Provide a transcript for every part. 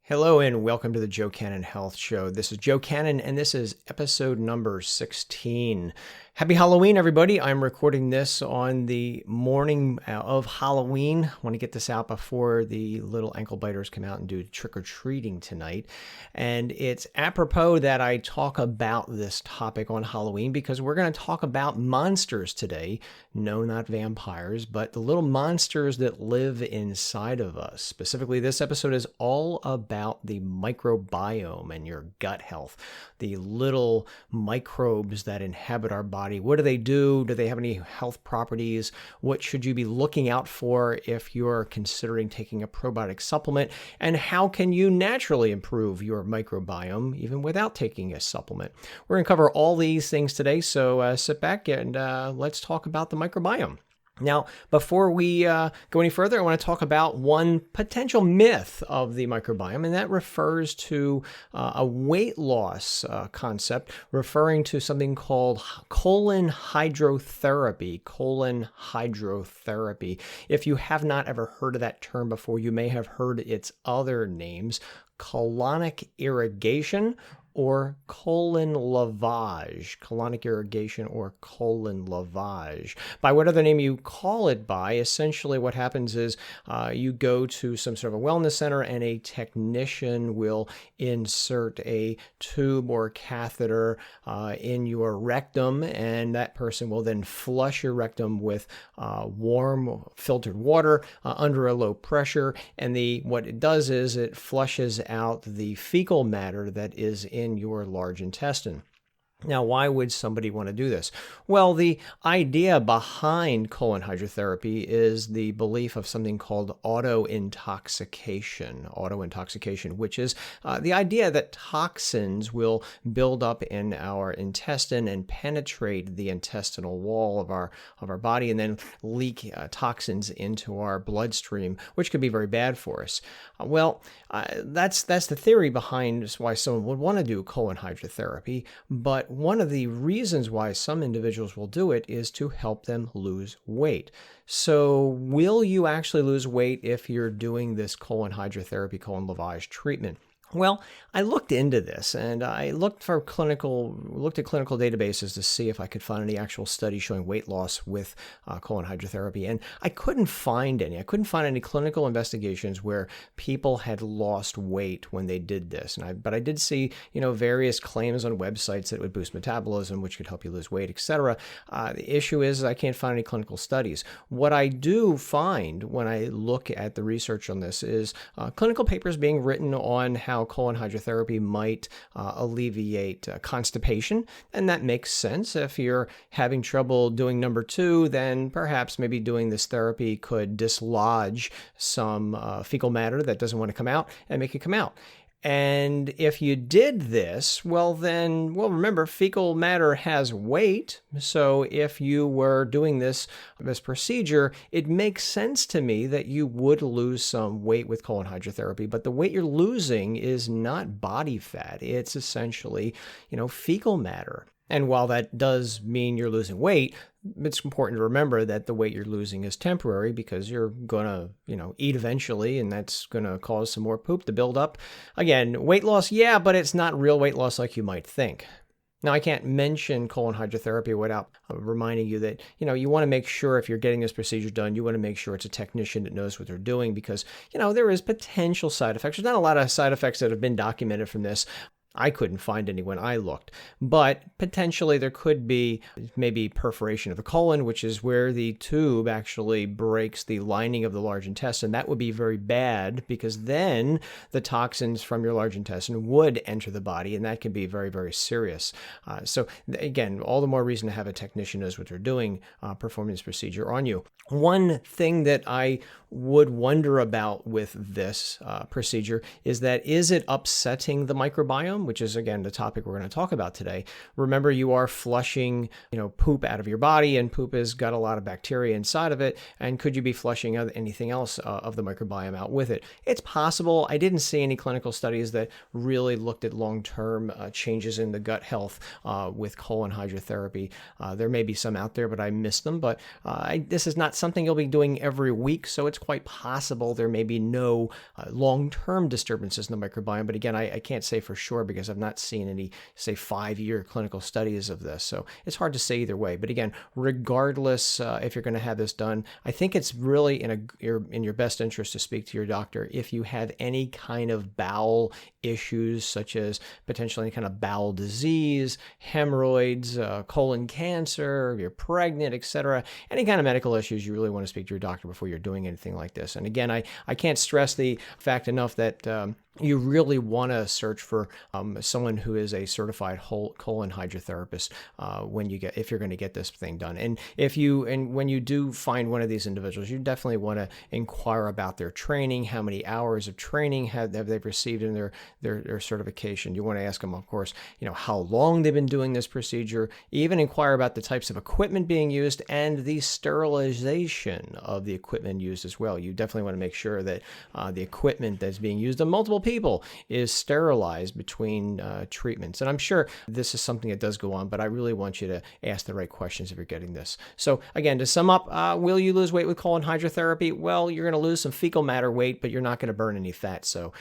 Hello and welcome to the Joe Cannon Health Show. This is Joe Cannon and this is episode number 16. Happy Halloween, everybody. I'm recording this on the morning of Halloween. I want to get this out before the little ankle biters come out and do trick-or-treating tonight. And it's apropos that I talk about this topic on Halloween because we're going to talk about monsters today. No, not vampires, but the little monsters that live inside of us. Specifically, this episode is all about the microbiome and your gut health. The little microbes that inhabit our body. What do they do? Do they have any health properties? What should you be looking out for if you're considering taking a probiotic supplement? And how can you naturally improve your microbiome even without taking a supplement? We're going to cover all these things today, so sit back and let's talk about the microbiome. Now, before we go any further, I want to talk about one potential myth of the microbiome, and that refers to a weight loss concept referring to something called colon hydrotherapy. Colon hydrotherapy. If you have not ever heard of that term before, you may have heard its other names, colonic irrigation or colon lavage, colonic irrigation or colon lavage. By whatever name you call it by, essentially what happens is you go to some sort of a wellness center and a technician will insert a tube or catheter in your rectum, and that person will then flush your rectum with warm filtered water under a low pressure, and what it does is it flushes out the fecal matter that is in your large intestine. Now, why would somebody want to do this? Well, the idea behind colon hydrotherapy is the belief of something called autointoxication, which is the idea that toxins will build up in our intestine and penetrate the intestinal wall of our body and then leak toxins into our bloodstream, which could be very bad for us. That's the theory behind why someone would want to do colon hydrotherapy, but one of the reasons why some individuals will do it is to help them lose weight. So will you actually lose weight if you're doing this colon hydrotherapy, colon lavage treatment? Well, I looked into this and I looked at clinical databases to see if I could find any actual studies showing weight loss with colon hydrotherapy, and I couldn't find any. I couldn't find any clinical investigations where people had lost weight when they did this. But I did see, various claims on websites that it would boost metabolism, which could help you lose weight, etc. The issue is I can't find any clinical studies. What I do find when I look at the research on this is clinical papers being written on how colon hydrotherapy might alleviate constipation, and that makes sense. If you're having trouble doing number 2, then perhaps maybe doing this therapy could dislodge some fecal matter that doesn't want to come out and make it come out. And if you did this, remember, fecal matter has weight. So if you were doing this procedure, it makes sense to me that you would lose some weight with colon hydrotherapy. But the weight you're losing is not body fat. It's essentially, fecal matter. And while that does mean you're losing weight, it's important to remember that the weight you're losing is temporary because you're going to, eat eventually, and that's going to cause some more poop to build up. Again, weight loss, yeah, but it's not real weight loss like you might think. Now, I can't mention colon hydrotherapy without reminding you that, you want to make sure if you're getting this procedure done, you want to make sure it's a technician that knows what they're doing because, there is potential side effects. There's not a lot of side effects that have been documented from this. I couldn't find any when I looked, but potentially there could be maybe perforation of the colon, which is where the tube actually breaks the lining of the large intestine. That would be very bad because then the toxins from your large intestine would enter the body, and that can be very, very serious. So again, all the more reason to have a technician knows what they're doing performing this procedure on you. One thing that I would wonder about with this procedure is it upsetting the microbiome? which is again the topic we're going to talk about today, remember you are flushing, poop out of your body, and poop has got a lot of bacteria inside of it. And could you be flushing anything else of the microbiome out with it? It's possible. I didn't see any clinical studies that really looked at long-term changes in the gut health with colon hydrotherapy. There may be some out there, but I missed them. But this is not something you'll be doing every week, so it's quite possible there may be no long-term disturbances in the microbiome. But again, I can't say for sure because I've not seen any, say, 5-year clinical studies of this. So it's hard to say either way. But again, regardless if you're going to have this done, I think it's really in your best interest to speak to your doctor if you have any kind of bowel issues, such as potentially any kind of bowel disease, hemorrhoids, colon cancer, you're pregnant, etc. Any kind of medical issues, you really want to speak to your doctor before you're doing anything like this. And again, I can't stress the fact enough that you really want to search for someone who is a certified colon hydrotherapist if you're going to get this thing done. And when you do find one of these individuals, you definitely want to inquire about their training, how many hours of training have they received in their certification. You want to ask them, of course, how long they've been doing this procedure. Even inquire about the types of equipment being used and the sterilization of the equipment used as well. You definitely want to make sure that the equipment that's being used on multiple people is sterilized between treatments. And I'm sure this is something that does go on, but I really want you to ask the right questions if you're getting this. So again, to sum up, will you lose weight with colon hydrotherapy? Well, you're going to lose some fecal matter weight, but you're not going to burn any fat. So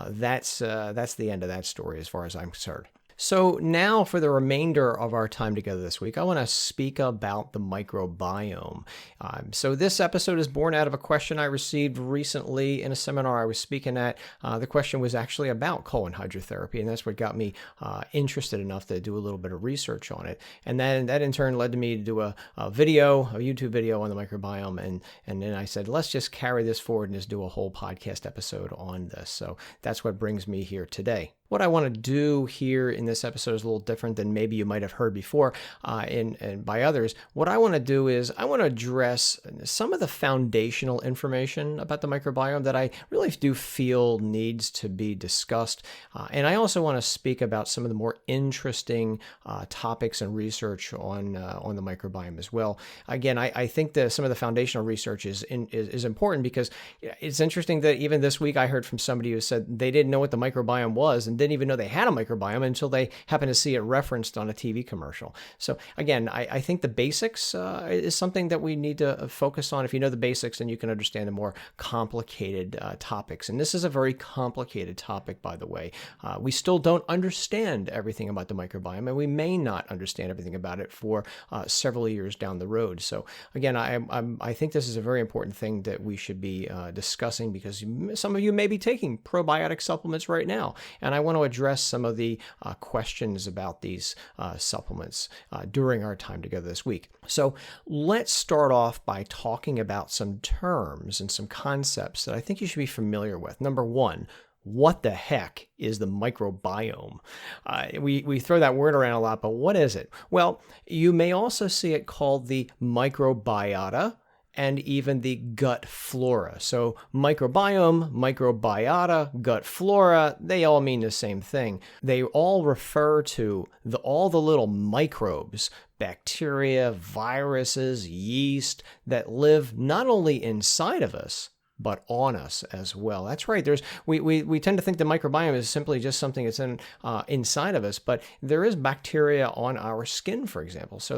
that's the end of that story as far as I'm concerned. So now for the remainder of our time together this week, I want to speak about the microbiome. So this episode is born out of a question I received recently in a seminar I was speaking at. The question was actually about colon hydrotherapy, and that's what got me interested enough to do a little bit of research on it. And then that in turn led to me to do a YouTube video on the microbiome. And then I said, let's just carry this forward and just do a whole podcast episode on this. So that's what brings me here today. What I want to do here in this episode is a little different than maybe you might have heard before and by others. What I want to do is I want to address some of the foundational information about the microbiome that I really do feel needs to be discussed. And I also want to speak about some of the more interesting topics and research on the microbiome as well. Again, I think that some of the foundational research is important because it's interesting that even this week I heard from somebody who said they didn't know what the microbiome was and didn't even know they had a microbiome until they happened to see it referenced on a TV commercial. So again, I think the basics is something that we need to focus on. If you know the basics, then you can understand the more complicated topics. And this is a very complicated topic, by the way. We still don't understand everything about the microbiome, and we may not understand everything about it for several years down the road. So again, I think this is a very important thing that we should be discussing because some of you may be taking probiotic supplements right now, and I want to address some of the questions about these supplements during our time together this week. So let's start off by talking about some terms and some concepts that I think you should be familiar with. Number one, what the heck is the microbiome? We throw that word around a lot, but what is it? Well, you may also see it called the microbiota and even the gut flora. So microbiome, microbiota, gut flora, they all mean the same thing. They all refer to all the little microbes, bacteria, viruses, yeast that live not only inside of us, but on us as well. That's right. We tend to think the microbiome is simply just something that's inside of us, but there is bacteria on our skin, for example. So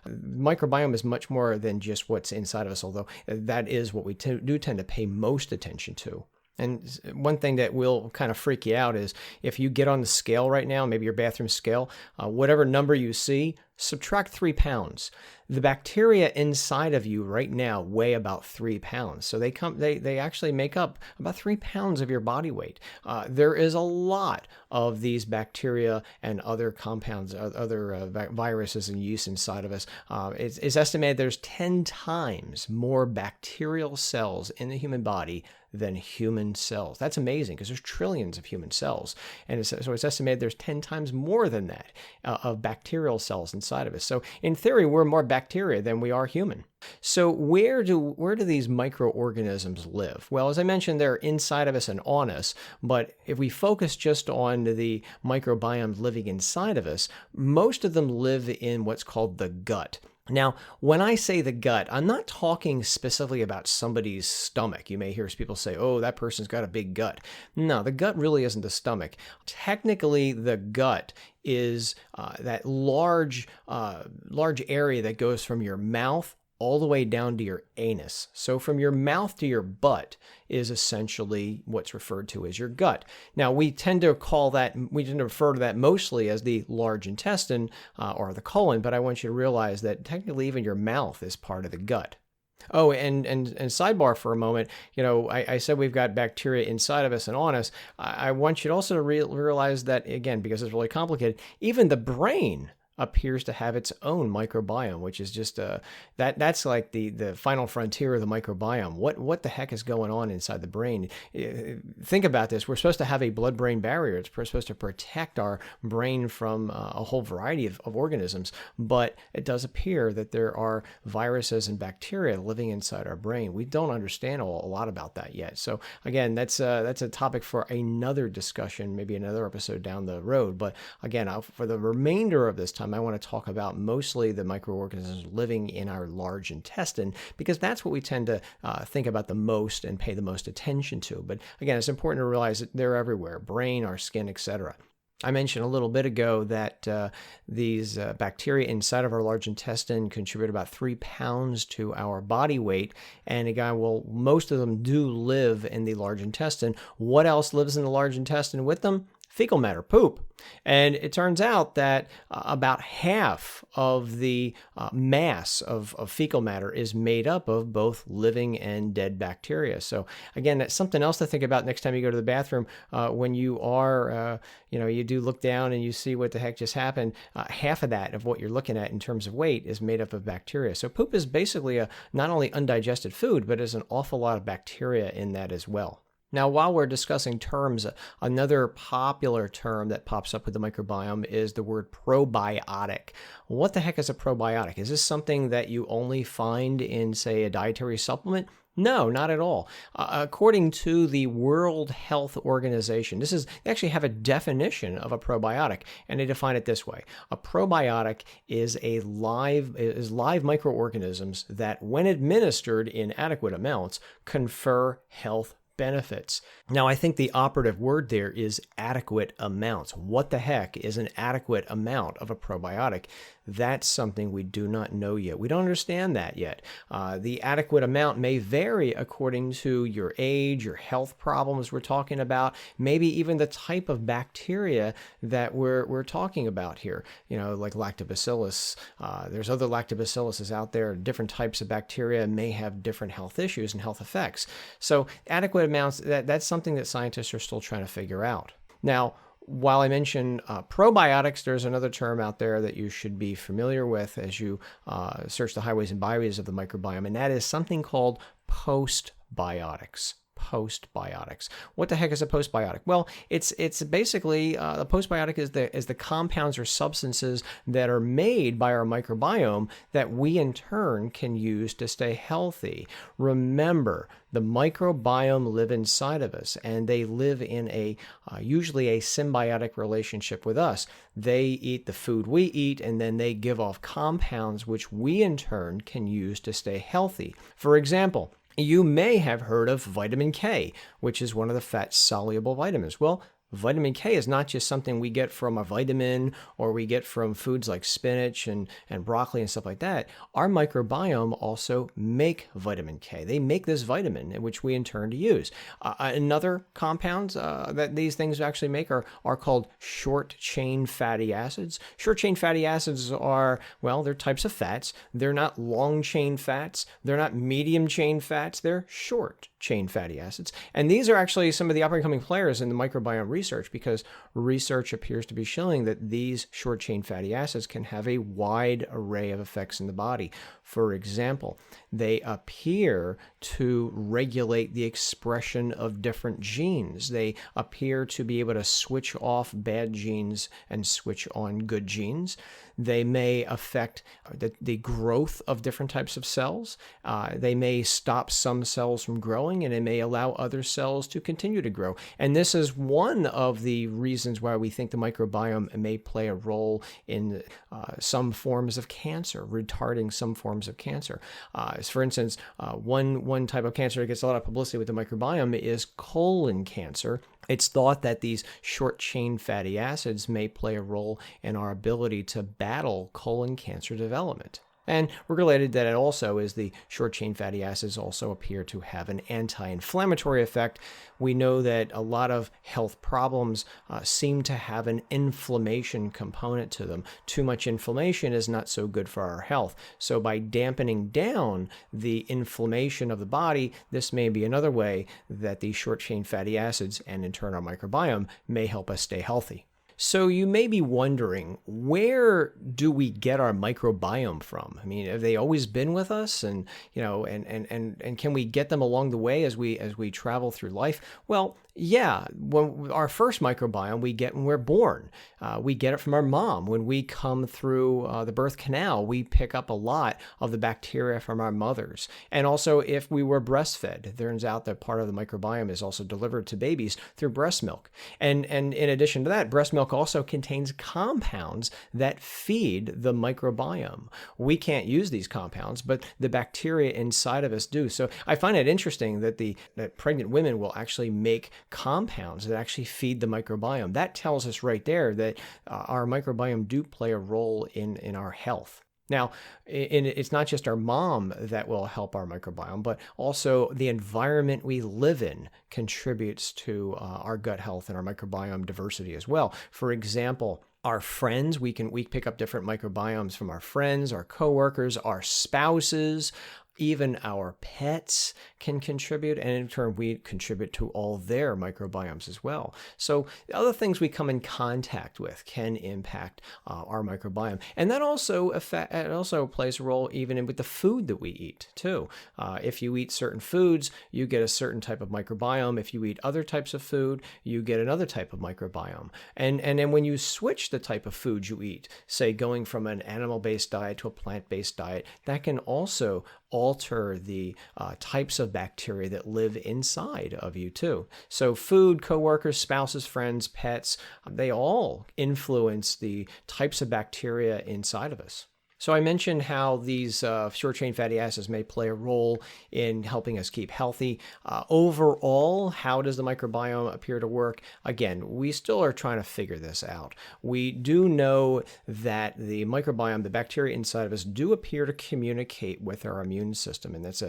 microbiome is much more than just what's inside of us, although that is what we do tend to pay most attention to. And one thing that will kind of freak you out is if you get on the scale right now, maybe your bathroom scale, whatever number you see, subtract 3 pounds. The bacteria inside of you right now weigh about 3 pounds. So they actually make up about 3 pounds of your body weight. There is a lot of these bacteria and other compounds, other viruses and yeast inside of us. It's estimated there's 10 times more bacterial cells in the human body than human cells. That's amazing because there's trillions of human cells. And so it's estimated there's 10 times more than that of bacterial cells inside of us. So in theory, we're more bacteria than we are human. So where do these microorganisms live? Well, as I mentioned, they're inside of us and on us. But if we focus just on the microbiome living inside of us, most of them live in what's called the gut. Now, when I say the gut, I'm not talking specifically about somebody's stomach. You may hear people say, oh, that person's got a big gut. No, the gut really isn't the stomach. Technically, the gut is that large area that goes from your mouth all the way down to your anus. So from your mouth to your butt is essentially what's referred to as your gut. Now, we tend to refer to that mostly as the large intestine or the colon, but I want you to realize that technically even your mouth is part of the gut. Oh, and sidebar for a moment, I said we've got bacteria inside of us and on us. I want you to also realize that, again, because it's really complicated, even the brain appears to have its own microbiome, which is just that's like the final frontier of the microbiome. What the heck is going on inside the brain? Think about this. We're supposed to have a blood-brain barrier. It's supposed to protect our brain from a whole variety of organisms, but it does appear that there are viruses and bacteria living inside our brain. We don't understand a lot about that yet. So again, that's a topic for another discussion, maybe another episode down the road. But again, for the remainder of this time, I want to talk about mostly the microorganisms living in our large intestine, because that's what we tend to think about the most and pay the most attention to. But again, it's important to realize that they're everywhere: brain, our skin, etc. I mentioned a little bit ago that these bacteria inside of our large intestine contribute about 3 pounds to our body weight. And again, well, most of them do live in the large intestine. What else lives in the large intestine with them? Fecal matter, poop. And it turns out that about half of the mass of fecal matter is made up of both living and dead bacteria. So again, that's something else to think about next time you go to the bathroom. When you are, you do look down and you see what the heck just happened. Half of that, of what you're looking at in terms of weight, is made up of bacteria. So poop is basically not only undigested food, but there's an awful lot of bacteria in that as well. Now, while we're discussing terms, another popular term that pops up with the microbiome is the word probiotic. What the heck is a probiotic? Is this something that you only find in, say, a dietary supplement? No, not at all. According to the World Health Organization, they actually have a definition of a probiotic, and they define it this way. A probiotic is live microorganisms that, when administered in adequate amounts, confer health benefits. Now, I think the operative word there is adequate amounts. What the heck is an adequate amount of a probiotic? That's something we do not know yet. We don't understand that yet. The adequate amount may vary according to your age, your health problems we're talking about, maybe even the type of bacteria that we're talking about here. Like lactobacillus. There's other lactobacilluses out there. Different types of bacteria may have different health issues and health effects. So adequate amounts, that's something that scientists are still trying to figure out. Now, while I mentioned probiotics, there's another term out there that you should be familiar with as you search the highways and byways of the microbiome, and that is something called postbiotics. Postbiotics. What the heck is a postbiotic? Well, it's basically the postbiotic is the compounds or substances that are made by our microbiome that we in turn can use to stay healthy. Remember, the microbiome live inside of us, and they live in usually a symbiotic relationship with us. They eat the food we eat, and then they give off compounds which we in turn can use to stay healthy. For example, you may have heard of vitamin K, which is one of the fat-soluble vitamins. Well, vitamin K is not just something we get from a vitamin or we get from foods like spinach and broccoli and stuff like that. Our microbiome also make vitamin K. They make this vitamin, which we in turn use. Another compounds that these things actually make are called short-chain fatty acids. Short-chain fatty acids are, they're types of fats. They're not long-chain fats. They're not medium-chain fats. They're short-chain fatty acids. And these are actually some of the up-and-coming players in the microbiome research, because research appears to be showing that these short-chain fatty acids can have a wide array of effects in the body. For example, they appear to regulate the expression of different genes. They appear to be able to switch off bad genes and switch on good genes. They may affect the growth of different types of cells. They may stop some cells from growing, and it may allow other cells to continue to grow. And this is one of the reasons why we think the microbiome may play a role in some forms of cancer, retarding some forms of cancer. For instance, one type of cancer that gets a lot of publicity with the microbiome is colon cancer. It's thought that these short-chain fatty acids may play a role in our ability to battle colon cancer development. And related to that also is the short-chain fatty acids also appear to have an anti-inflammatory effect. We know that a lot of health problems seem to have an inflammation component to them. Too much inflammation is not so good for our health. So by dampening down the inflammation of the body, this may be another way that these short-chain fatty acids and in turn our microbiome may help us stay healthy. So you may be wondering, where do we get our microbiome from? I mean, have they always been with us? And and can we get them along the way as we travel through life? Well, yeah, when our first microbiome we get when we're born. We get it from our mom. When we come through the birth canal, we pick up a lot of the bacteria from our mothers. And also, if we were breastfed, it turns out that part of the microbiome is also delivered to babies through breast milk. And in addition to that, breast milk also contains compounds that feed the microbiome. We can't use these compounds, but the bacteria inside of us do. So I find it interesting that that pregnant women will actually make compounds that actually feed the microbiome. That tells us right there that our microbiome do play a role in our health. Now, it's not just our mom that will help our microbiome, but also the environment we live in contributes to our gut health and our microbiome diversity as well. For example, our friends, we pick up different microbiomes from our friends, our coworkers, our spouses. Even our pets can contribute, and in turn, we contribute to all their microbiomes as well. So other things we come in contact with can impact our microbiome, and that also plays a role even with the food that we eat too. If you eat certain foods, you get a certain type of microbiome. If you eat other types of food, you get another type of microbiome. And then when you switch the type of food you eat, say going from an animal-based diet to a plant-based diet, that can also alter the types of bacteria that live inside of you too. So food, coworkers, spouses, friends, pets, they all influence the types of bacteria inside of us. So I mentioned how these short-chain fatty acids may play a role in helping us keep healthy. Overall, how does the microbiome appear to work? Again, we still are trying to figure this out. We do know that the microbiome, the bacteria inside of us, do appear to communicate with our immune system. And it's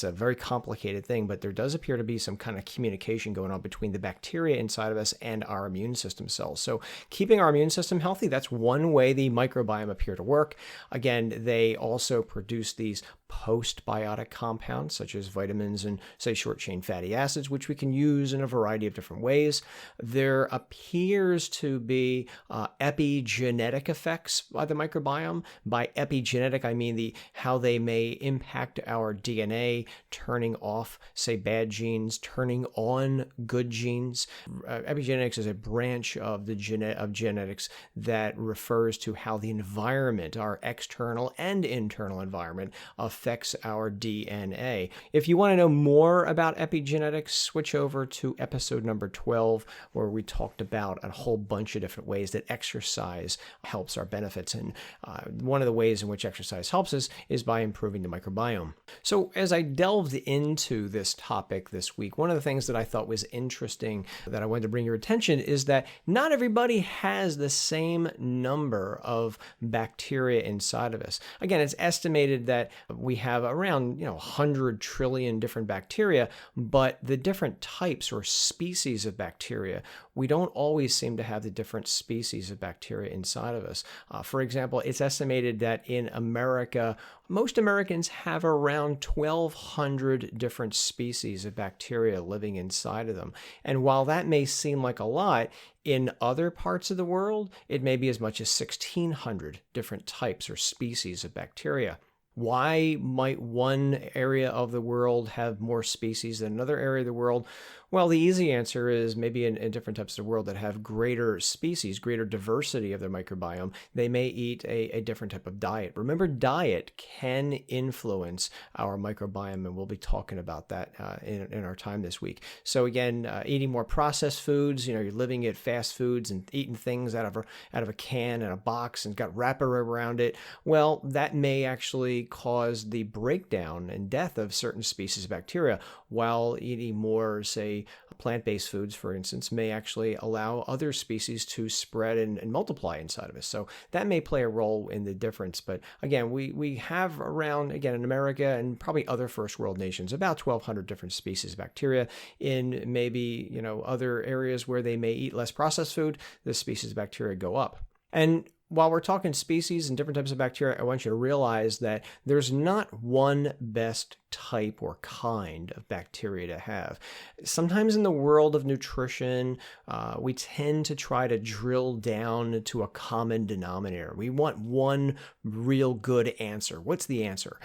a very complicated thing, but there does appear to be some kind of communication going on between the bacteria inside of us and our immune system cells. So keeping our immune system healthy, that's one way the microbiome appear to work. Again, they also produce these postbiotic compounds such as vitamins and, say, short-chain fatty acids, which we can use in a variety of different ways. There appears to be epigenetic effects by the microbiome. By epigenetic, I mean how they may impact our DNA, turning off, say, bad genes, turning on good genes. Epigenetics is a branch of genetics that refers to how the environment, our external and internal environment, affects our DNA. If you want to know more about epigenetics, switch over to episode number 12, where we talked about a whole bunch of different ways that exercise helps our benefits. And one of the ways in which exercise helps us is by improving the microbiome. So as I delved into this topic this week, one of the things that I thought was interesting that I wanted to bring your attention is that not everybody has the same number of bacteria inside of us. Again, it's estimated that we have around 100 trillion different bacteria, but the different types or species of bacteria, we don't always seem to have the different species of bacteria inside of us. For example, it's estimated that in America, most Americans have around 1,200 different species of bacteria living inside of them. And while that may seem like a lot, in other parts of the world, it may be as much as 1,600 different types or species of bacteria. Why might one area of the world have more species than another area of the world? Well, the easy answer is maybe in different types of the world that have greater species, greater diversity of their microbiome, they may eat a different type of diet. Remember, diet can influence our microbiome, and we'll be talking about that in our time this week. So again, eating more processed foods, you're living at fast foods and eating things out of a can and a box and got wrapper around it. Well, that may actually cause the breakdown and death of certain species of bacteria, while eating more, say, plant-based foods, for instance, may actually allow other species to spread and multiply inside of us. So that may play a role in the difference. But again, we have around, again, in America and probably other first world nations, about 1,200 different species of bacteria. In maybe, other areas where they may eat less processed food, the species of bacteria go up. And while we're talking species and different types of bacteria, I want you to realize that there's not one best type or kind of bacteria to have. Sometimes in the world of nutrition, we tend to try to drill down to a common denominator. We want one real good answer. What's the answer?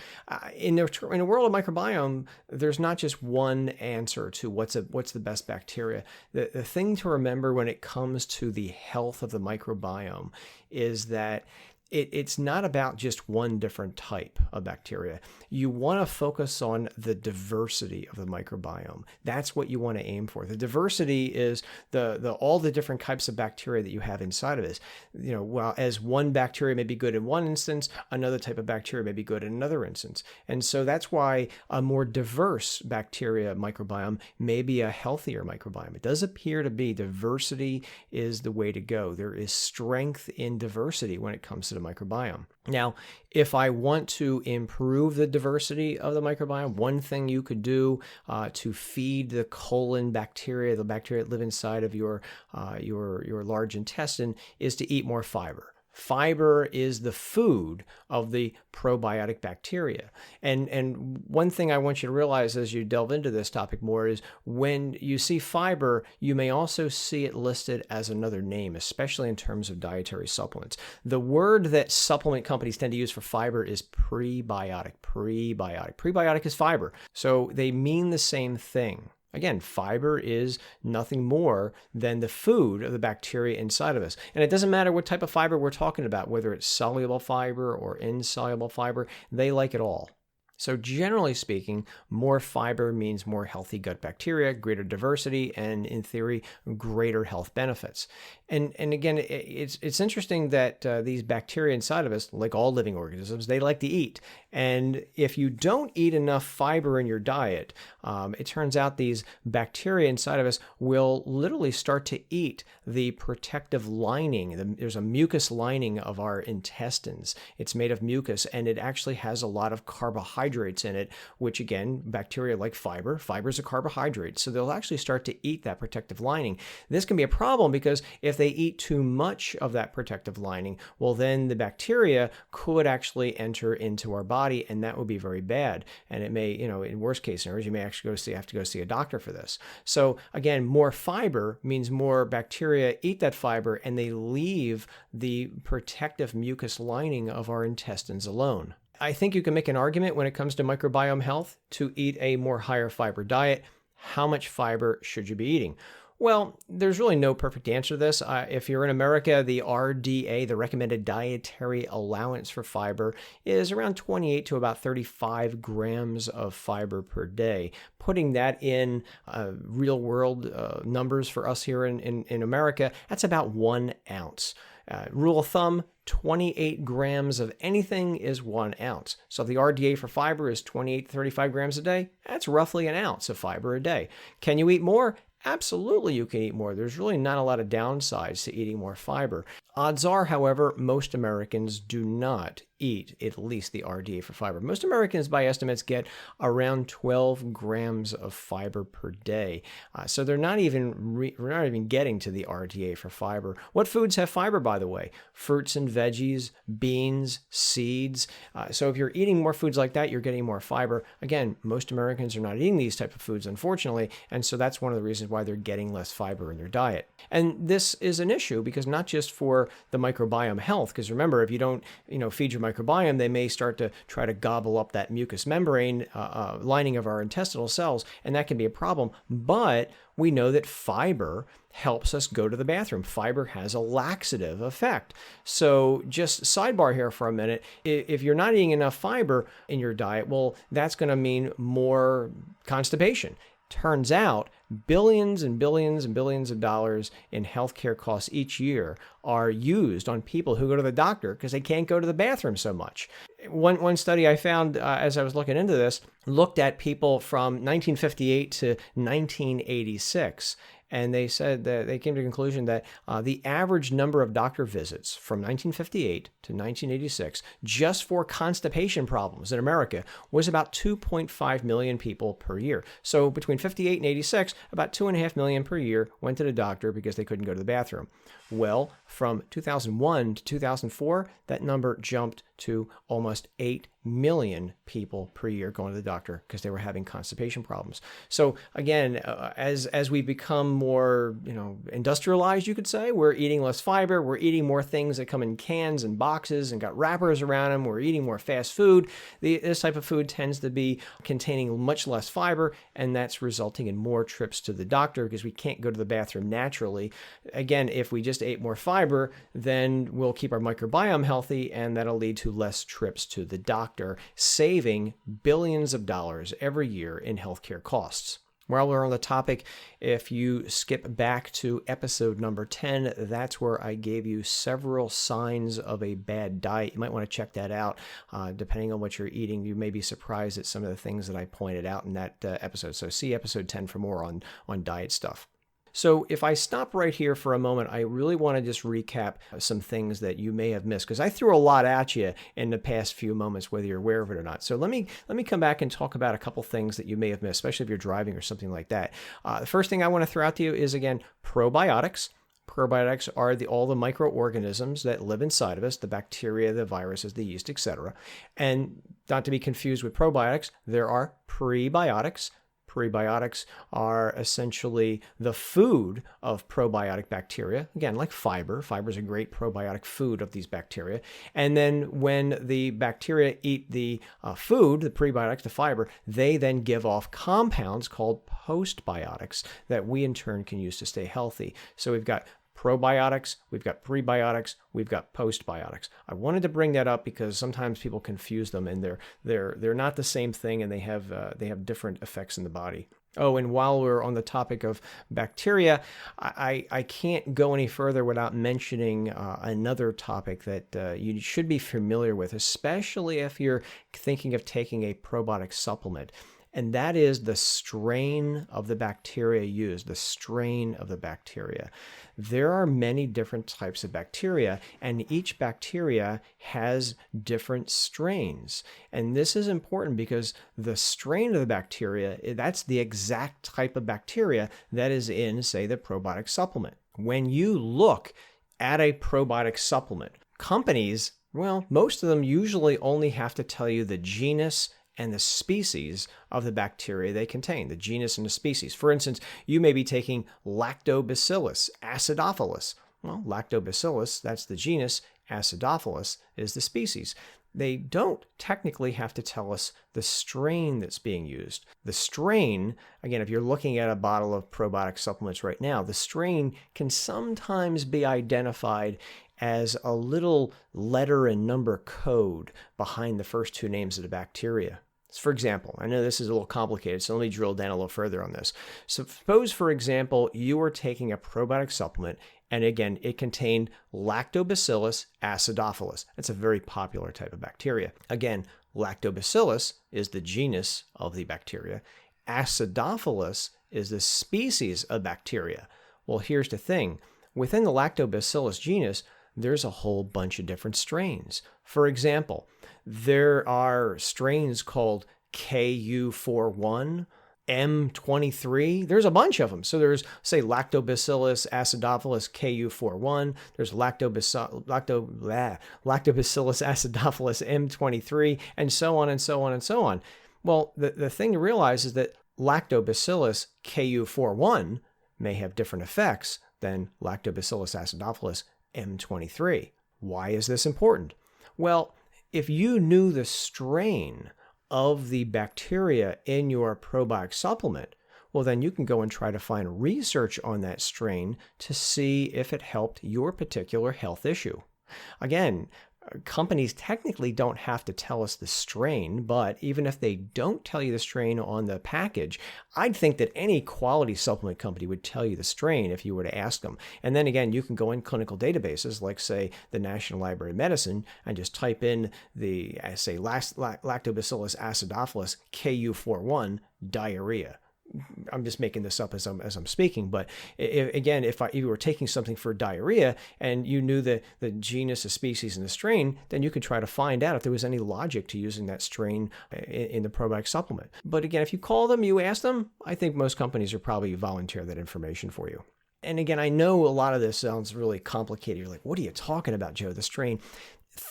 In a world of microbiome, there's not just one answer to what's the best bacteria. The thing to remember when it comes to the health of the microbiome is that it's not about just one different type of bacteria. You want to focus on the diversity of the microbiome. That's what you want to aim for. The diversity is all the different types of bacteria that you have inside of it. While as one bacteria may be good in one instance, another type of bacteria may be good in another instance. And so that's why a more diverse bacteria microbiome may be a healthier microbiome. It does appear to be diversity is the way to go. There is strength in diversity when it comes to the microbiome. Now, if I want to improve the diversity of the microbiome, one thing you could do to feed the colon bacteria, the bacteria that live inside of your large intestine, is to eat more fiber. Fiber is the food of the probiotic bacteria. And one thing I want you to realize as you delve into this topic more is when you see fiber, you may also see it listed as another name, especially in terms of dietary supplements. The word that supplement companies tend to use for fiber is prebiotic. Prebiotic is fiber. So they mean the same thing. Again, fiber is nothing more than the food of the bacteria inside of us. And it doesn't matter what type of fiber we're talking about, whether it's soluble fiber or insoluble fiber, they like it all. So generally speaking, more fiber means more healthy gut bacteria, greater diversity, and in theory, greater health benefits. And again, it's interesting that these bacteria inside of us, like all living organisms, they like to eat. And if you don't eat enough fiber in your diet, it turns out these bacteria inside of us will literally start to eat the protective lining. There's a mucus lining of our intestines. It's made of mucus, and it actually has a lot of carbohydrates in it, which again, bacteria like fiber. Fiber is a carbohydrate, so they'll actually start to eat that protective lining. This can be a problem because if they eat too much of that protective lining, well, then the bacteria could actually enter into our body, and that would be very bad. And it may, in worst case scenarios, you may actually have to go see a doctor for this. So again, more fiber means more bacteria eat that fiber, and they leave the protective mucus lining of our intestines alone. I think you can make an argument when it comes to microbiome health to eat a more higher fiber diet. How much fiber should you be eating? Well, there's really no perfect answer to this. If you're in America, the RDA, the recommended dietary allowance for fiber, is around 28 to about 35 grams of fiber per day. Putting that in real world numbers for us here in America, that's about 1 ounce. Rule of thumb, 28 grams of anything is 1 ounce. So if the RDA for fiber is 28 to 35 grams a day, that's roughly 1 ounce of fiber a day. Can you eat more? Absolutely, you can eat more. There's really not a lot of downsides to eating more fiber. Odds are, however, most Americans do not eat at least the RDA for fiber. Most Americans, by estimates, get around 12 grams of fiber per day. So they're not even we're not even getting to the RDA for fiber. What foods have fiber, by the way? Fruits and veggies, beans, seeds. So if you're eating more foods like that, you're getting more fiber. Again, most Americans are not eating these type of foods, unfortunately, and so that's one of the reasons why they're getting less fiber in their diet. And this is an issue because not just for the microbiome health, because remember, if you don't feed your microbiome, they may start to try to gobble up that mucous membrane lining of our intestinal cells, and that can be a problem. But we know that fiber helps us go to the bathroom. Fiber has a laxative effect. So just sidebar here for a minute, if you're not eating enough fiber in your diet, well, that's going to mean more constipation. Turns out billions and billions and billions of dollars in healthcare costs each year are used on people who go to the doctor because they can't go to the bathroom so much. One study I found as I was looking into this looked at people from 1958 to 1986. And they said that they came to the conclusion that the average number of doctor visits from 1958 to 1986 just for constipation problems in America was about 2.5 million people per year. So between 58 and 86, about 2.5 million per year went to the doctor because they couldn't go to the bathroom. Well, from 2001 to 2004, that number jumped to almost 8 million people per year going to the doctor because they were having constipation problems. So again, as we become more, industrialized, you could say, we're eating less fiber, we're eating more things that come in cans and boxes and got wrappers around them, we're eating more fast food. This type of food tends to be containing much less fiber, and that's resulting in more trips to the doctor because we can't go to the bathroom naturally. Again, if we just ate more fiber, then we'll keep our microbiome healthy, and that'll lead to less trips to the doctor, saving billions of dollars every year in healthcare costs. While we're on the topic, if you skip back to episode number 10, that's where I gave you several signs of a bad diet. You might want to check that out. Depending on what you're eating, you may be surprised at some of the things that I pointed out in that episode. So see episode 10 for more on diet stuff. So if I stop right here for a moment, I really want to just recap some things that you may have missed, because I threw a lot at you in the past few moments, whether you're aware of it or not. So let me come back and talk about a couple things that you may have missed, especially if you're driving or something like that. The first thing I want to throw out to you is, again, probiotics. Probiotics are all the microorganisms that live inside of us, the bacteria, the viruses, the yeast, etc. And not to be confused with probiotics, there are prebiotics. Prebiotics are essentially the food of probiotic bacteria. Again, like fiber. Fiber is a great probiotic food of these bacteria. And then when the bacteria eat the food, the prebiotics, the fiber, they then give off compounds called postbiotics that we in turn can use to stay healthy. So we've got probiotics, we've got prebiotics, we've got postbiotics. I wanted to bring that up because sometimes people confuse them, and they're not the same thing, and they have different effects in the body. Oh, and while we're on the topic of bacteria, I can't go any further without mentioning another topic that you should be familiar with, especially if you're thinking of taking a probiotic supplement. And that is the strain of the bacteria used, the strain of the bacteria. There are many different types of bacteria, and each bacteria has different strains. And this is important because the strain of the bacteria, that's the exact type of bacteria that is in, say, the probiotic supplement. When you look at a probiotic supplement, companies, well, most of them usually only have to tell you the genus and the species of the bacteria they contain, the genus and the species. For instance, you may be taking Lactobacillus acidophilus. Well, Lactobacillus, that's the genus, acidophilus is the species. They don't technically have to tell us the strain that's being used. The strain, again, if you're looking at a bottle of probiotic supplements right now, the strain can sometimes be identified as a little letter and number code behind the first two names of the bacteria. For example, I know this is a little complicated, so let me drill down a little further on this. So suppose, for example, you are taking a probiotic supplement, and again, it contained Lactobacillus acidophilus. It's a very popular type of bacteria. Again, Lactobacillus is the genus of the bacteria. Acidophilus is the species of bacteria. Well, here's the thing. Within the Lactobacillus genus, there's a whole bunch of different strains. For example, there are strains called KU41, M23. There's a bunch of them. So there's, say, Lactobacillus acidophilus KU41. There's Lactobacillus acidophilus M23, and so on and so on and so on. Well, the thing to realize is that Lactobacillus KU41 may have different effects than Lactobacillus acidophilus M23. Why is this important? Well, if you knew the strain of the bacteria in your probiotic supplement, well, then you can go and try to find research on that strain to see if it helped your particular health issue. Again, companies technically don't have to tell us the strain, but even if they don't tell you the strain on the package, I'd think that any quality supplement company would tell you the strain if you were to ask them. And then again, you can go in clinical databases like, say, the National Library of Medicine and just type in the, say, Lactobacillus acidophilus KU41 diarrhea. I'm just making this up as I'm speaking, but if you were taking something for diarrhea and you knew the genus, the species, and the strain, then you could try to find out if there was any logic to using that strain in the probiotic supplement. But again, if you call them, you ask them, I think most companies will probably volunteer that information for you. And again, I know a lot of this sounds really complicated. You're like, what are you talking about, Joe? The strain.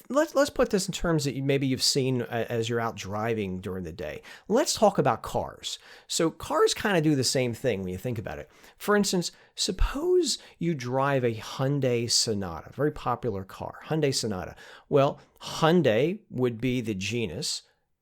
Let's put this in terms that maybe you've seen as you're out driving during the day. Let's talk about cars. So cars kind of do the same thing when you think about it. For instance, suppose you drive a Hyundai Sonata, very popular car, Hyundai Sonata. Well, Hyundai would be the genus,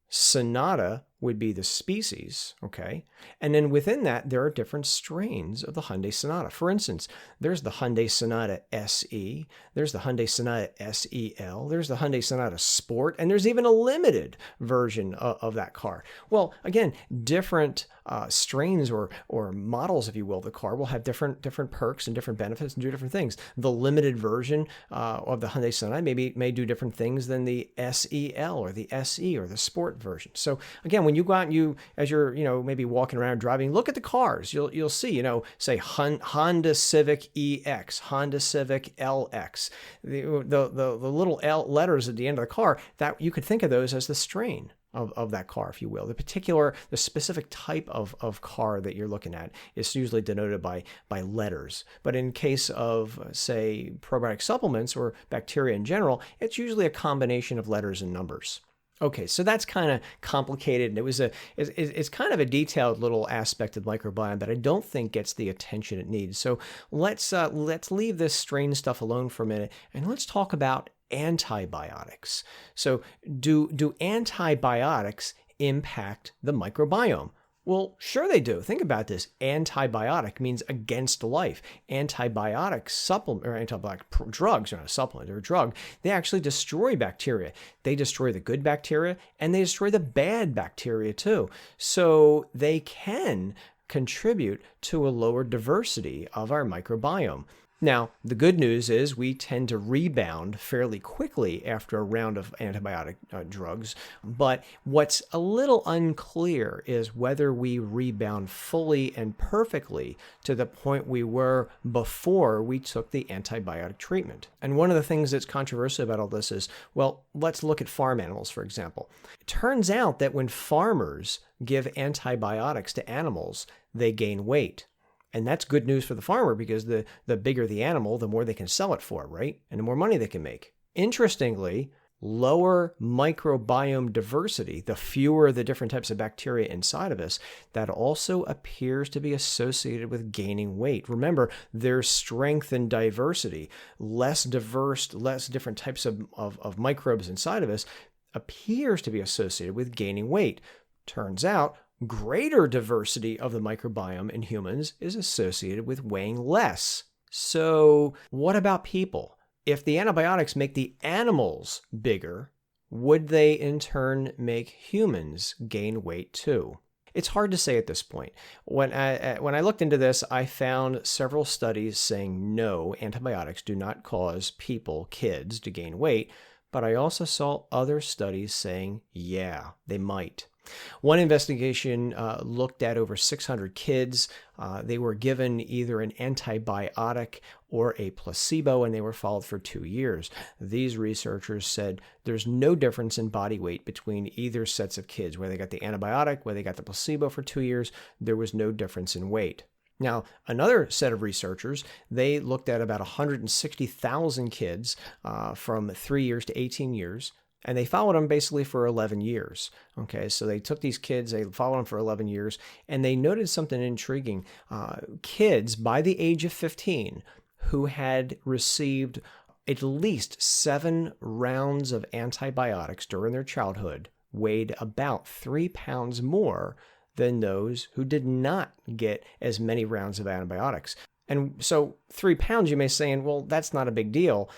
Sonata would be the species, okay? And then within that, there are different strains of the Hyundai Sonata. For instance, there's the Hyundai Sonata SE, there's the Hyundai Sonata SEL, there's the Hyundai Sonata Sport, and there's even a limited version of that car. Well, again, different strains or models, if you will, of the car will have different perks and different benefits and do different things. The limited version of the Hyundai Sonata may do different things than the SEL or the SE or the Sport version. So again, when you go out and as you're maybe walking around driving, look at the cars. You'll see say Honda Civic EX, Honda Civic LX. The little L letters at the end of the car, that you could think of those as the strain of that car, if you will. The specific type of car that you're looking at is usually denoted by letters. But in case of, say, probiotic supplements or bacteria in general, it's usually a combination of letters and numbers. Okay, so that's kind of complicated, and it's kind of a detailed little aspect of microbiome that I don't think gets the attention it needs. So let's leave this strain stuff alone for a minute, and let's talk about antibiotics. So do antibiotics impact the microbiome? Well, sure they do. Think about this. Antibiotic means against life. Antibiotic supplement or antibiotic drugs, or not a supplement or a drug, they actually destroy bacteria. They destroy the good bacteria and they destroy the bad bacteria too. So they can contribute to a lower diversity of our microbiome. Now, the good news is we tend to rebound fairly quickly after a round of antibiotic drugs, but what's a little unclear is whether we rebound fully and perfectly to the point we were before we took the antibiotic treatment. And one of the things that's controversial about all this is, well, let's look at farm animals, for example. It turns out that when farmers give antibiotics to animals, they gain weight. And that's good news for the farmer because the bigger the animal, the more they can sell it for, right? And the more money they can make. Interestingly, lower microbiome diversity, the fewer the different types of bacteria inside of us, that also appears to be associated with gaining weight. Remember, there's strength in diversity. Less diverse, less different types of microbes inside of us appears to be associated with gaining weight. Turns out, greater diversity of the microbiome in humans is associated with weighing less. So what about people? If the antibiotics make the animals bigger, would they in turn make humans gain weight too? It's hard to say at this point. When I looked into this, I found several studies saying no, antibiotics do not cause people, kids, to gain weight. But I also saw other studies saying, yeah, they might. One investigation looked at over 600 kids. They were given either an antibiotic or a placebo, and they were followed for 2 years. These researchers said there's no difference in body weight between either sets of kids, whether they got the antibiotic, whether they got the placebo for 2 years, there was no difference in weight. Now, another set of researchers, they looked at about 160,000 kids from 3 years to 18 years. And they followed them basically for 11 years. Okay, so they took these kids, they followed them for 11 years, and they noted something intriguing. Kids by the age of 15 who had received at least 7 rounds of antibiotics during their childhood weighed about 3 pounds more than those who did not get as many rounds of antibiotics. And so 3 pounds, you may say, well, that's not a big deal.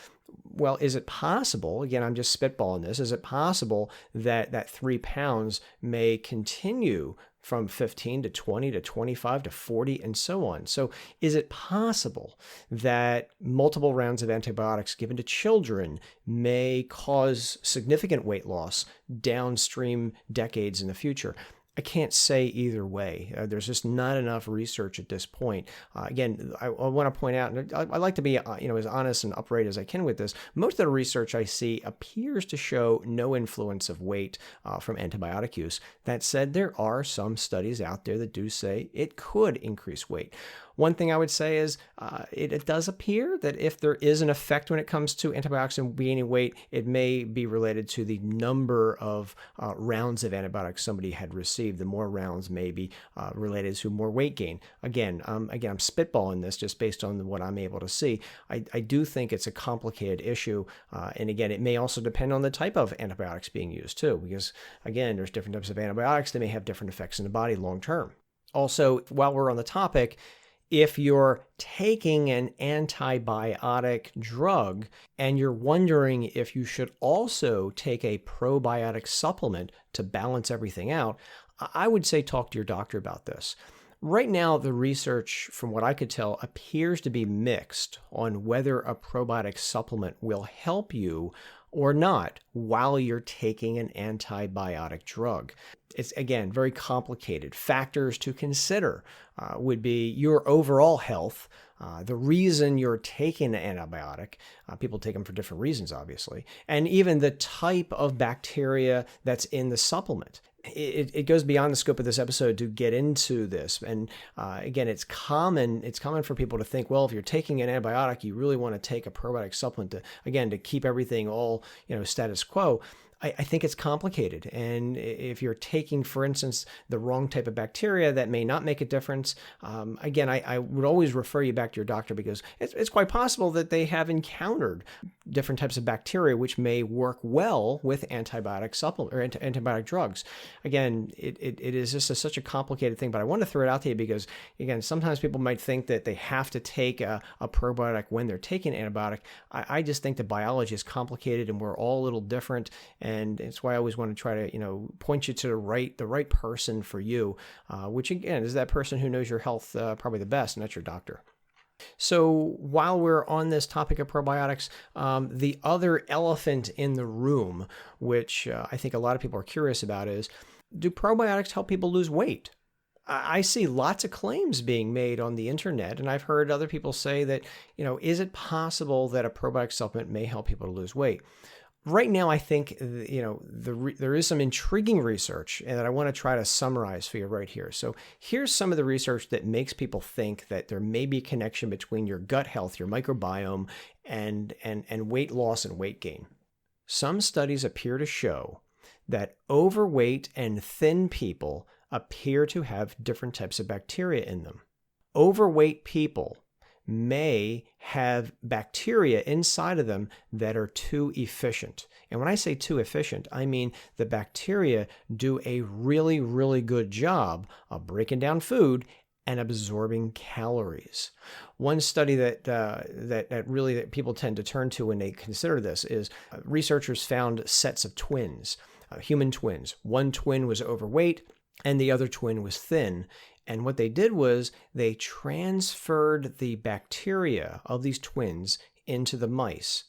Well, is it possible, again, I'm just spitballing this, is it possible that that 3 pounds may continue from 15 to 20 to 25 to 40 and so on? So is it possible that multiple rounds of antibiotics given to children may cause significant weight loss downstream decades in the future? I can't say either way. There's just not enough research at this point. Again, I want to point out, and I like to be as honest and upright as I can with this. Most of the research I see appears to show no influence of weight from antibiotic use. That said, there are some studies out there that do say it could increase weight. One thing I would say is it does appear that if there is an effect when it comes to antibiotics and gaining weight, it may be related to the number of rounds of antibiotics somebody had received. The more rounds may be related to more weight gain. Again, I'm spitballing this just based on what I'm able to see. I do think it's a complicated issue. And again, it may also depend on the type of antibiotics being used too, because again, there's different types of antibiotics that may have different effects in the body long term. Also, while we're on the topic, if you're taking an antibiotic drug and you're wondering if you should also take a probiotic supplement to balance everything out, I would say talk to your doctor about this. Right now, the research, from what I could tell, appears to be mixed on whether a probiotic supplement will help you or not while you're taking an antibiotic drug. It's, again, very complicated. Factors to consider would be your overall health, the reason you're taking an antibiotic. People take them for different reasons, obviously, and even the type of bacteria that's in the supplement. It goes beyond the scope of this episode to get into this. And again, it's common for people to think, well, if you're taking an antibiotic, you really want to take a probiotic supplement to keep everything all, status quo. I think it's complicated. And if you're taking, for instance, the wrong type of bacteria, that may not make a difference. Again, I would always refer you back to your doctor because it's quite possible that they have encountered different types of bacteria which may work well with antibiotic supplement or antibiotic drugs. Again, it is just such a complicated thing, but I want to throw it out to you because, again, sometimes people might think that they have to take a probiotic when they're taking an antibiotic. I just think the biology is complicated and we're all a little different. And it's why I always want to try to, point you to the right person for you, which again is that person who knows your health probably the best, and that's your doctor. So while we're on this topic of probiotics, the other elephant in the room, which I think a lot of people are curious about, is do probiotics help people lose weight? I see lots of claims being made on the internet, and I've heard other people say that, is it possible that a probiotic supplement may help people to lose weight? Right now, I think, there is some intriguing research and that I want to try to summarize for you right here. So here's some of the research that makes people think that there may be a connection between your gut health, your microbiome, and weight loss and weight gain. Some studies appear to show that overweight and thin people appear to have different types of bacteria in them. Overweight people may have bacteria inside of them that are too efficient. And when I say too efficient, I mean the bacteria do a really, really good job of breaking down food and absorbing calories. One study that really people tend to turn to when they consider this is researchers found sets of twins, human twins. One twin was overweight and the other twin was thin. And what they did was they transferred the bacteria of these twins into the mice.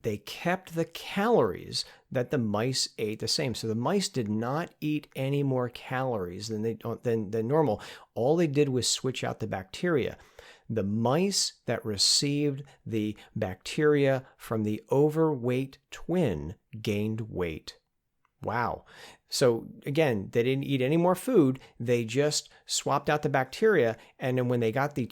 they kept the calories that the mice ate the same. So the mice did not eat any more calories than normal. All they did was switch out the bacteria. The mice that received the bacteria from the overweight twin gained weight. Wow. So again, they didn't eat any more food. They just swapped out the bacteria. And then when they got the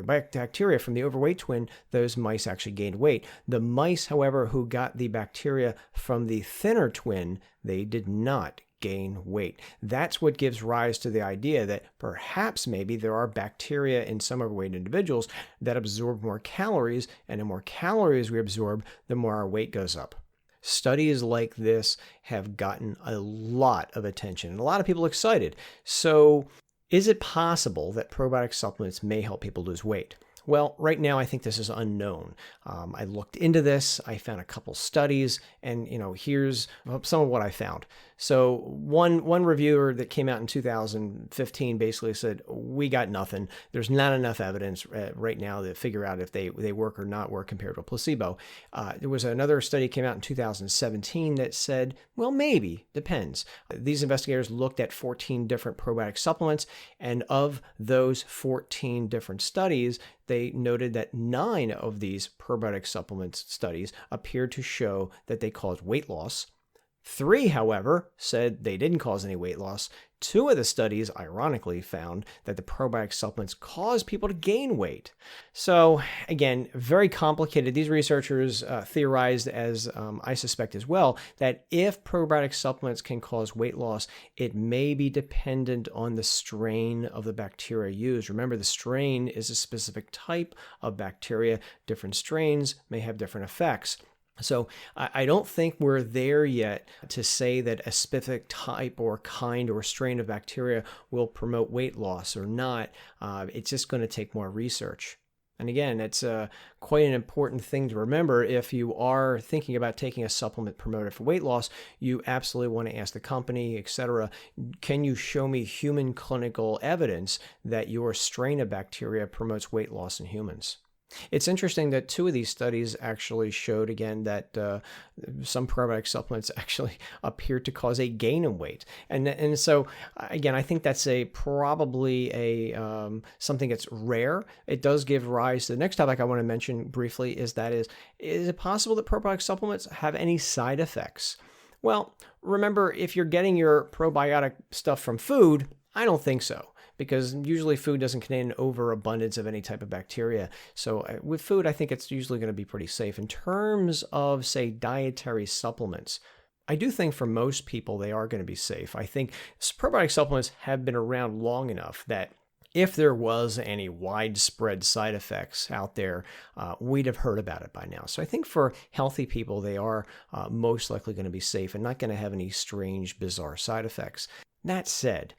bacteria from the overweight twin, those mice actually gained weight. The mice, however, who got the bacteria from the thinner twin, they did not gain weight. That's what gives rise to the idea that perhaps maybe there are bacteria in some overweight individuals that absorb more calories, and the more calories we absorb, the more our weight goes up. Studies like this have gotten a lot of attention and a lot of people excited. So is it possible that probiotic supplements may help people lose weight? Well, right now, I think this is unknown. I looked into this. I found a couple studies, and here's some of what I found. So one reviewer that came out in 2015 basically said, we got nothing. There's not enough evidence right now to figure out if they work or not work compared to a placebo. There was another study came out in 2017 that said, well, maybe, depends. These investigators looked at 14 different probiotic supplements, and of those 14 different studies, they noted that 9 of these probiotic supplements studies appeared to show that they caused weight loss. 3, however, said they didn't cause any weight loss. 2 of the studies, ironically, found that the probiotic supplements cause people to gain weight. So, again, very complicated. These researchers theorized, as I suspect as well, that if probiotic supplements can cause weight loss, it may be dependent on the strain of the bacteria used. Remember, the strain is a specific type of bacteria. Different strains may have different effects. So I don't think we're there yet to say that a specific type or kind or strain of bacteria will promote weight loss or not. It's just going to take more research. And again, it's quite an important thing to remember. If you are thinking about taking a supplement promoted for weight loss, you absolutely want to ask the company, etc., can you show me human clinical evidence that your strain of bacteria promotes weight loss in humans? It's interesting that 2 of these studies actually showed, again, that some probiotic supplements actually appear to cause a gain in weight. And so, again, I think that's probably something that's rare. It does give rise to the next topic I want to mention briefly is it possible that probiotic supplements have any side effects? Well, remember, if you're getting your probiotic stuff from food, I don't think so, because usually food doesn't contain an overabundance of any type of bacteria. So with food, I think it's usually going to be pretty safe. In terms of, say, dietary supplements, I do think for most people they are going to be safe. I think probiotic supplements have been around long enough that if there was any widespread side effects out there, we'd have heard about it by now. So I think for healthy people, they are most likely going to be safe and not going to have any strange, bizarre side effects. That said,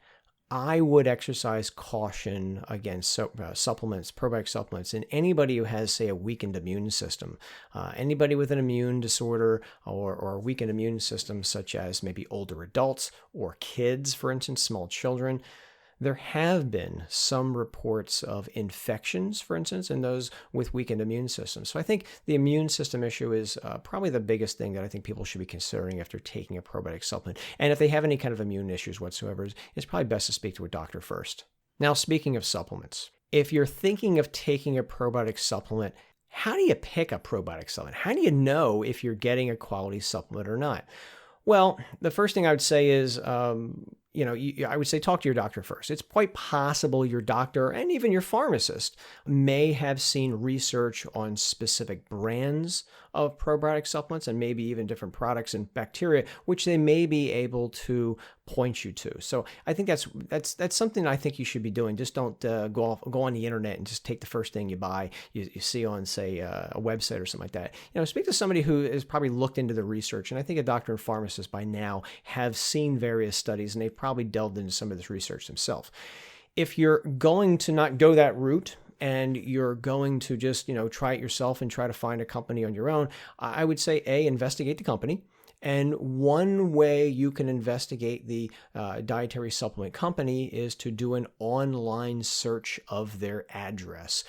I would exercise caution against supplements, probiotic supplements, in anybody who has, say, a weakened immune system. Anybody with an immune disorder or a weakened immune system, such as maybe older adults or kids, for instance, small children. There have been some reports of infections, for instance, in those with weakened immune systems. So I think the immune system issue is probably the biggest thing that I think people should be considering after taking a probiotic supplement. And if they have any kind of immune issues whatsoever, it's probably best to speak to a doctor first. Now, speaking of supplements, if you're thinking of taking a probiotic supplement, how do you pick a probiotic supplement? How do you know if you're getting a quality supplement or not? Well, the first thing I would say is, I would say talk to your doctor first. It's quite possible your doctor and even your pharmacist may have seen research on specific brands of probiotic supplements and maybe even different products and bacteria, which they may be able to point you to. So I think that's something I think you should be doing. Just don't go on the internet and just take the first thing you buy, you see on, say, a website or something like that. Speak to somebody who has probably looked into the research. And I think a doctor and pharmacist by now have seen various studies and they've probably delved into some of this research themselves. If you're going to not go that route, and you're going to just, try it yourself and try to find a company on your own, I would say, investigate the company. And one way you can investigate the dietary supplement company is to do an online search of their address.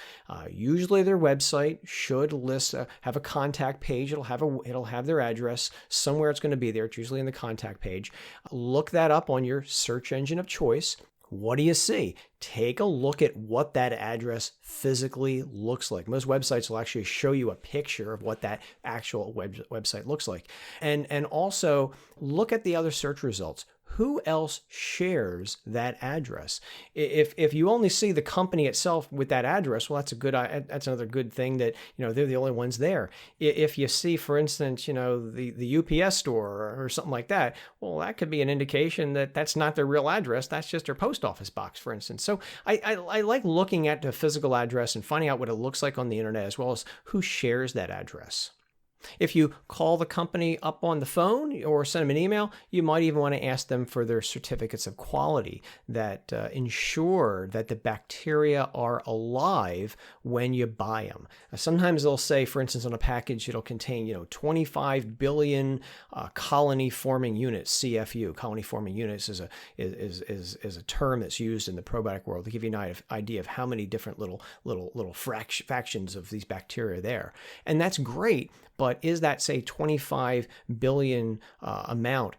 Usually their website should list, have a contact page. It'll have their address somewhere. It's going to be there. It's usually in the contact page. Look that up on your search engine of choice. What do you see? Take a look at what that address physically looks like. Most websites will actually show you a picture of what that actual website looks like. And also look at the other search results. Who else shares that address? If you only see the company itself with that address, well, that's another good thing that, they're the only ones there. If you see, for instance, the UPS store or something like that, well, that could be an indication that that's not their real address. That's just their post office box, for instance. So I like looking at the physical address and finding out what it looks like on the internet, as well as who shares that address. If you call the company up on the phone or send them an email, you might even want to ask them for their certificates of quality that ensure that the bacteria are alive when you buy them. Sometimes they'll say, for instance, on a package, it'll contain 25 billion colony-forming units. CFU, colony-forming units, is a term that's used in the probiotic world to give you an idea of how many different little fractions of these bacteria are there. And that's great. But is that, say, 25 billion amount,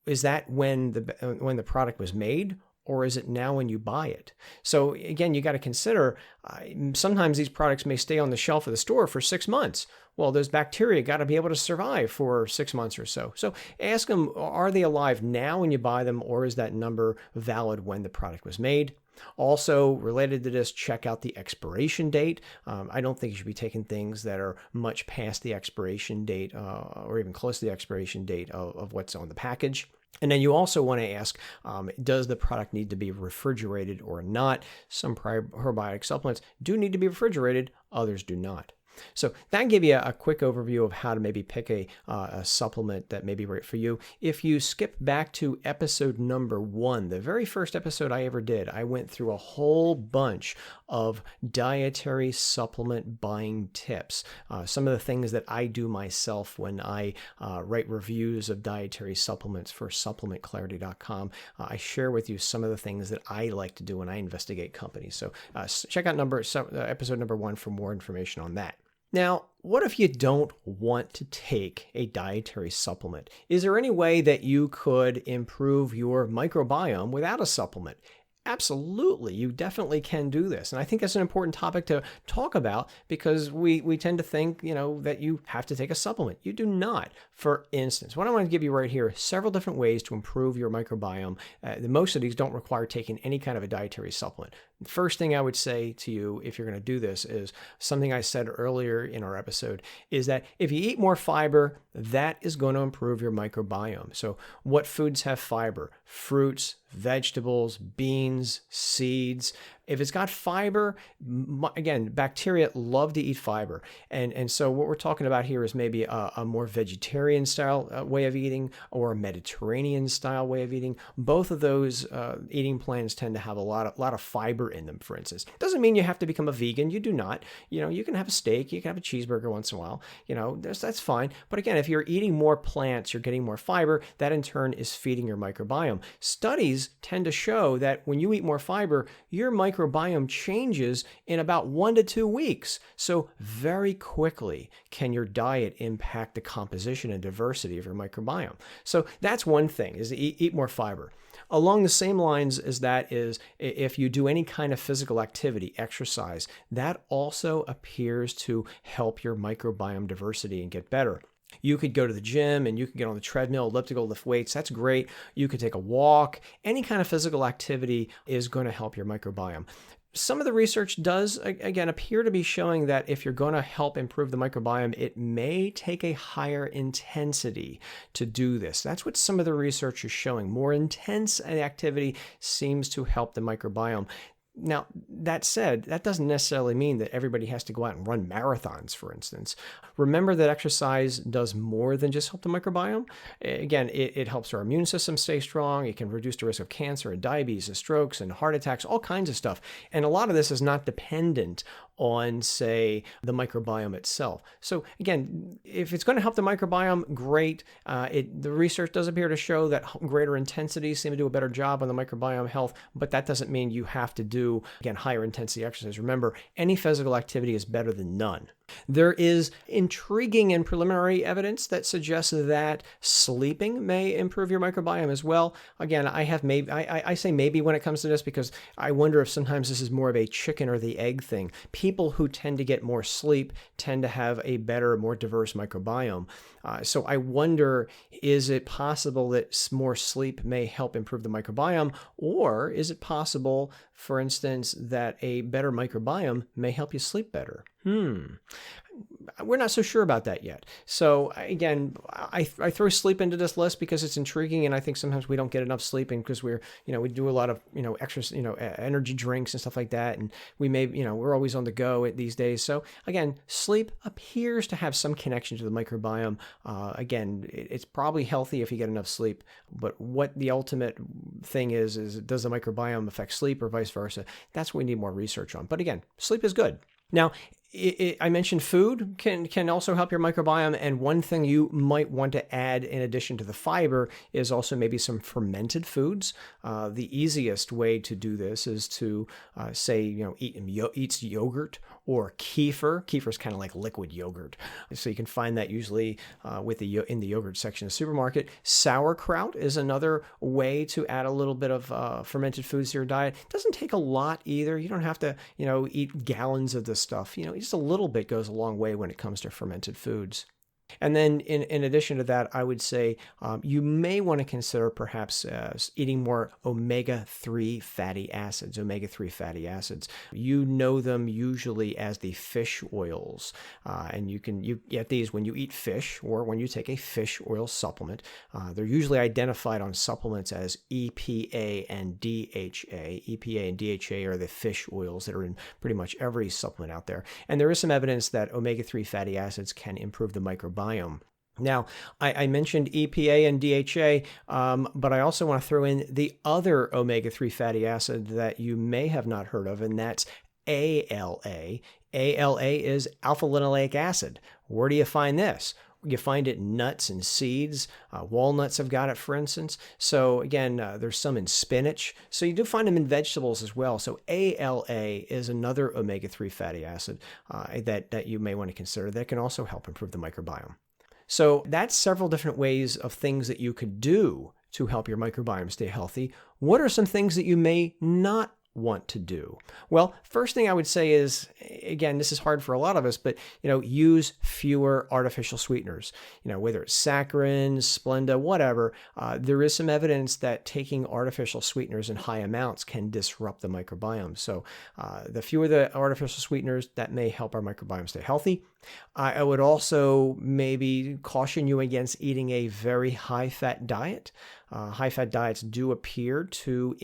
is that when the product was made, or is it now when you buy it? So again, you got to consider, sometimes these products may stay on the shelf of the store for 6 months. Well, those bacteria got to be able to survive for 6 months or so. So ask them, are they alive now when you buy them, or is that number valid when the product was made? Also, related to this, check out the expiration date. I don't think you should be taking things that are much past the expiration date or even close to the expiration date of what's on the package. And then you also want to ask, does the product need to be refrigerated or not? Some probiotic supplements do need to be refrigerated, others do not. So that gave you a quick overview of how to maybe pick a supplement that may be right for you. If you skip back to episode number 1, the very first episode I ever did, I went through a whole bunch of dietary supplement buying tips. Some of the things that I do myself when I write reviews of dietary supplements for supplementclarity.com. I share with you some of the things that I like to do when I investigate companies. So check out episode number 1 for more information on that. Now, what if you don't want to take a dietary supplement? Is there any way that you could improve your microbiome without a supplement? Absolutely, you definitely can do this. And I think that's an important topic to talk about because we tend to think, that you have to take a supplement. You do not. For instance, what I want to give you right here are several different ways to improve your microbiome. Most of these don't require taking any kind of a dietary supplement. The first thing I would say to you if you're going to do this is something I said earlier in our episode, is that if you eat more fiber, that is going to improve your microbiome. So what foods have fiber? Fruits, vegetables, beans, seeds. If it's got fiber, again, bacteria love to eat fiber. And so what we're talking about here is maybe a more vegetarian style way of eating or a Mediterranean style way of eating. Both of those eating plans tend to have a lot of fiber in them, for instance. Doesn't mean you have to become a vegan. You do not. You can have a steak. You can have a cheeseburger once in a while. That's fine. But again, if you're eating more plants, you're getting more fiber. That in turn is feeding your microbiome. Studies tend to show that when you eat more fiber, your microbiome changes in about 1 to 2 weeks. So very quickly can your diet impact the composition and diversity of your microbiome. So that's one thing, is to eat more fiber. Along the same lines as that is if you do any kind of physical activity, exercise, that also appears to help your microbiome diversity and get better. You could go to the gym and you could get on the treadmill, elliptical, lift weights. That's great. You could take a walk. Any kind of physical activity is going to help your microbiome. Some of the research does, again, appear to be showing that if you're going to help improve the microbiome, it may take a higher intensity to do this. That's what some of the research is showing. More intense activity seems to help the microbiome. Now, that said, that doesn't necessarily mean that everybody has to go out and run marathons, for instance. Remember that exercise does more than just help the microbiome. Again, it helps our immune system stay strong. It can reduce the risk of cancer and diabetes and strokes and heart attacks, all kinds of stuff. And a lot of this is not dependent on, say, the microbiome itself. So again, if it's going to help the microbiome, great. The research does appear to show that greater intensities seem to do a better job on the microbiome health, but that doesn't mean you have to do, again, higher intensity exercise. Remember, any physical activity is better than none. There is intriguing and preliminary evidence that suggests that sleeping may improve your microbiome as well. Again, I say maybe when it comes to this because I wonder if sometimes this is more of a chicken or the egg thing. People who tend to get more sleep tend to have a better, more diverse microbiome. So I wonder, is it possible that more sleep may help improve the microbiome, or is it possible, for instance, that a better microbiome may help you sleep better? We're not so sure about that yet. So again, I throw sleep into this list because it's intriguing, and I think sometimes we don't get enough sleeping because we do a lot of extra energy drinks and stuff like that, and we're always on the go these days. So again, sleep appears to have some connection to the microbiome. Again, it's probably healthy if you get enough sleep, but what the ultimate thing is does the microbiome affect sleep or vice versa? That's what we need more research on. But again, sleep is good. Now, I mentioned food can also help your microbiome, and one thing you might want to add in addition to the fiber is also maybe some fermented foods. The easiest way to do this is to eat yogurt or kefir. Kefir is kind of like liquid yogurt, so you can find that usually in the yogurt section of the supermarket. Sauerkraut is another way to add a little bit of fermented foods to your diet. It doesn't take a lot either. You don't have to eat gallons of this stuff. Just a little bit goes a long way when it comes to fermented foods. And then in addition to that, I would say you may want to consider perhaps eating more omega-3 fatty acids. Omega-3 fatty acids. You know them usually as the fish oils. And you get these when you eat fish or when you take a fish oil supplement. They're usually identified on supplements as EPA and DHA. EPA and DHA are the fish oils that are in pretty much every supplement out there. And there is some evidence that omega-3 fatty acids can improve the microbiome. Now, I mentioned EPA and DHA, but I also want to throw in the other omega-3 fatty acid that you may have not heard of, and that's ALA. ALA is alpha-linoleic acid. Where do you find this? You find it in nuts and seeds. Walnuts have got it, for instance. So again, there's some in spinach. So you do find them in vegetables as well. So ALA is another omega-3 fatty acid that you may want to consider that can also help improve the microbiome. So that's several different ways of things that you could do to help your microbiome stay healthy. What are some things that you may not want to do? Well, first thing I would say is, again, this is hard for a lot of us, but use fewer artificial sweeteners. Whether it's saccharin, Splenda, whatever, there is some evidence that taking artificial sweeteners in high amounts can disrupt the microbiome. So the fewer the artificial sweeteners, that may help our microbiome stay healthy. I would also maybe caution you against eating a very high-fat diet. High-fat diets do appear to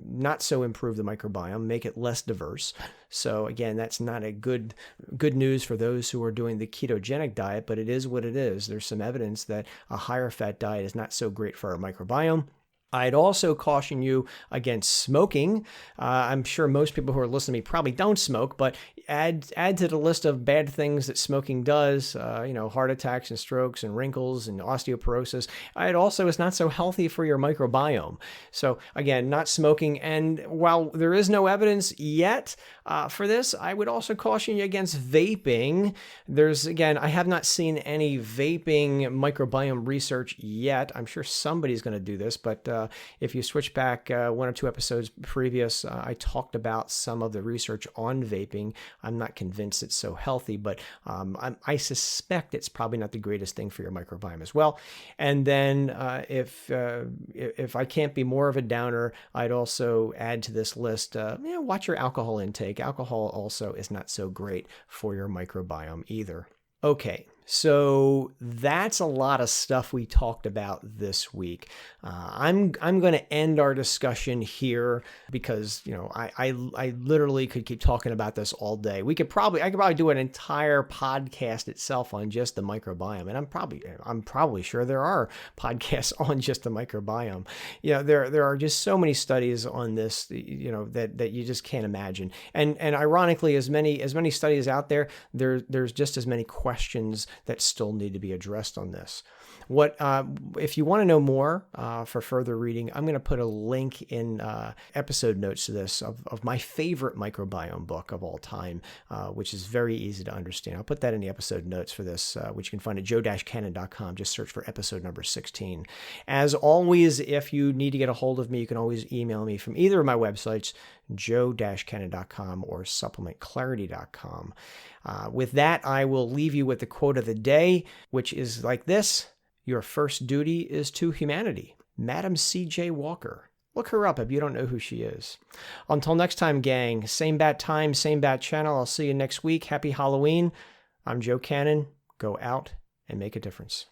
not so improve the microbiome, make it less diverse. So again, that's not a good news for those who are doing the ketogenic diet, but it is what it is. There's some evidence that a higher fat diet is not so great for our microbiome. I'd also caution you against smoking. I'm sure most people who are listening to me probably don't smoke, but add to the list of bad things that smoking does, heart attacks and strokes and wrinkles and osteoporosis. It also is not so healthy for your microbiome. So again, not smoking. And while there is no evidence yet for this, I would also caution you against vaping. I have not seen any vaping microbiome research yet. I'm sure somebody's going to do this, but if you switch back one or two episodes previous, I talked about some of the research on vaping. I'm not convinced it's so healthy, but I suspect it's probably not the greatest thing for your microbiome as well. And then if I can't be more of a downer, I'd also add to this list, watch your alcohol intake. Alcohol also is not so great for your microbiome either. Okay, So that's a lot of stuff we talked about this week. I'm going to end our discussion here because I literally could keep talking about this all day. I could probably do an entire podcast itself on just the microbiome, and I'm probably sure there are podcasts on just the microbiome. There are just so many studies on this, that you just can't imagine. And ironically, as many studies out there, there's just as many questions that still need to be addressed on this. If you want to know more for further reading, I'm going to put a link in episode notes to this of my favorite microbiome book of all time, which is very easy to understand. I'll put that in the episode notes for this, which you can find at joe-cannon.com. Just search for episode number 16. As always, if you need to get a hold of me, you can always email me from either of my websites, joe-cannon.com or supplementclarity.com. With that, I will leave you with the quote of the day, which is like this: "Your first duty is to humanity." Madam C.J. Walker. Look her up if you don't know who she is. Until next time, gang, same bat time, same bat channel. I'll see you next week. Happy Halloween. I'm Joe Cannon. Go out and make a difference.